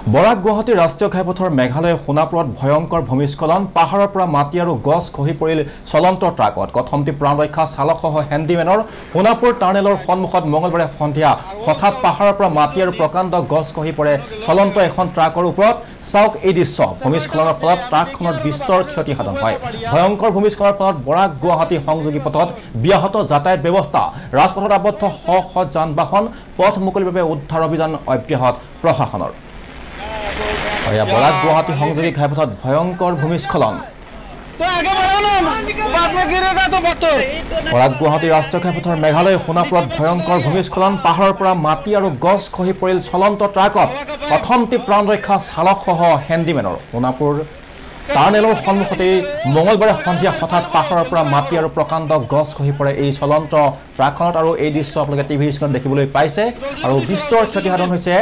বৰাক গুৱাহাটী ৰাষ্ট্ৰীয় ঘাইপথৰ মেঘালয় সোণাপুৰত ভয়ংকৰ ভূমিস্খলন পাহাৰৰ পৰা মাটি আৰু গছ খহি পৰিল চলন্ত ট্ৰাকত কথমটি প্ৰাণ ৰক্ষা চালকসহ হেণ্ডিমেনৰ সোণাপুৰ টাৰ্নেলৰ সন্মুখত মঙলবাৰে সন্ধিয়া হঠাৎ পাহাৰৰ পৰা মাটি আৰু প্ৰকাণ্ড গছ খহি পৰে চলন্ত এখন ট্ৰাকৰ ওপৰত চাওক এই দৃশ্য ভূমিস্খলনৰ ফলত ট্ৰাকখনৰ বিস্তৰ ক্ষতি সাধন হয় ভয়ংকৰ ভূমিস্খলনৰ ফলত বৰাক গুৱাহাটী সংযোগী পথত ব্যাহত যাতায়াত ব্যৱস্থা ৰাজপথত আবদ্ধ শ যান বাহন পথ মুকলিৰ বাবে উদ্ধাৰ অভিযান অব্যাহত প্ৰশাসনৰ বৰাক গুৱাহাটী সংযোগী ঘাইপথত ভয়ংকৰ ভূমিস্খলন বৰাক গুৱাহাটী ৰাষ্ট্ৰীয় ঘাইপথৰ মেঘালয় সোণাপুৰত ভয়ংকৰ ভূমিস্খলন পাহাৰৰ পৰা মাটি আৰু গছ খহি পৰিল চলন্ত ট্ৰাকত কথমটি প্ৰাণ ৰক্ষা চালকসহ হেণ্ডিমেনৰ সোণাপুৰ টাৰ্নেলৰ সন্মুখতেই মঙলবাৰে সন্ধিয়া হঠাৎ পাহাৰৰ পৰা মাটি আৰু প্ৰকাণ্ড গছ খহি পৰে এই চলন্ত ট্ৰাকখনত আৰু এই দৃশ্য আপোনালোকে টিভি স্ক্ৰীণত দেখিবলৈ পাইছে আৰু বিস্তৰ ক্ষতি সাধন হৈছে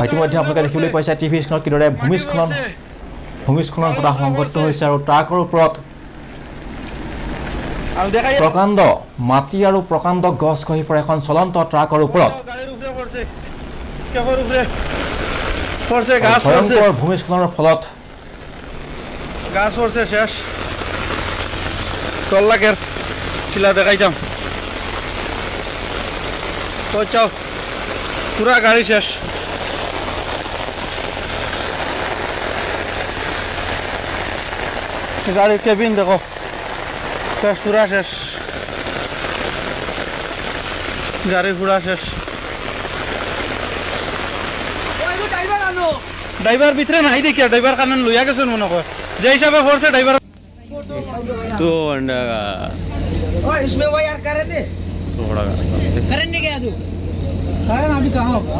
ইতিমধ্যে আপোনালোকে দেখিবলৈ পাইছে টিভি স্ক্ৰীণত কিদৰে ভূমিস্খলন ঘটা সংঘটিত হৈছে আৰু ট্ৰাকৰ ওপৰত প্ৰকাণ্ড মাটি আৰু প্ৰকাণ্ড গছ খহি পৰে এখন চলন্ত ট্ৰাকৰ ওপৰত ভয়ংকৰ ভূমিস্খলনৰ ফলত গাছ পড়ছে শেষ তল্লাকের খিলা দেখাইতাম তো চাও পুরা গাড়ি শেষ গাড়ির কেবিন দেখো শেষ পুরা শেষ গাড়ি পুরা শেষ ड्राइवर ভিতরে নাই দেখিয়া ड्राइवर কানন লইয়া গেছেন মনে কয় যে হিসাবে ফোর্সে ड्राइवर तो ओए इसमें वो यार करे दे थोड़ा करने क्या तू कारण अभी कहां होगा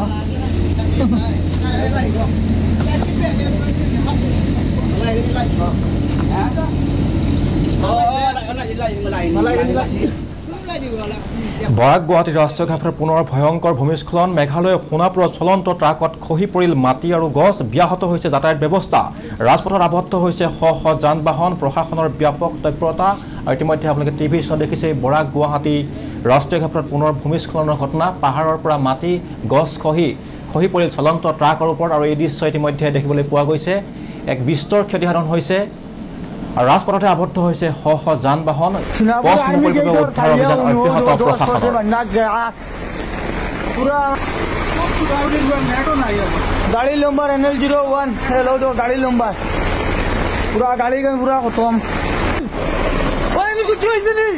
বৰাক গুৱাহাটী ৰাষ্ট্ৰীয় ঘাইপথৰ পুনৰ ভয়ংকৰ ভূমিস্খলন মেঘালয় সোণাপুৰত চলন্ত ট্ৰাকত খহি পৰিল মাটি আৰু গছ ব্যাহত হৈছে যাতায়াত ব্যৱস্থা ৰাজপথত আবদ্ধ হৈছে শ যান বাহন প্ৰশাসনৰ ব্যাপক তৎপৰতা আৰু ইতিমধ্যে আপোনালোকে টিভি শ্ব দেখিছে বৰাক গুৱাহাটী ৰাষ্ট্ৰীয় ঘাইপথত পুনৰ ভূমিস্খলনৰ ঘটনা পাহাৰৰ পৰা মাটি গছ খহি পৰিল চলন্ত ট্ৰাকৰ ওপৰত আৰু এই দৃশ্য ইতিমধ্যে দেখিবলৈ পোৱা গৈছে এক বিস্তৰ ক্ষতিসাধন হৈছে ৰাজপথতে আবদ্ধ হৈছে শ যান বাহন পথ মুকলিৰ বাবে উদ্ধাৰ অভিযান অব্যাহত প্ৰশাসনৰ गाड़ी नंबर NL01 हेलो दो गाड़ी नंबर पूरा गाड़ी का पूरा खत्म ओए कुछ नहीं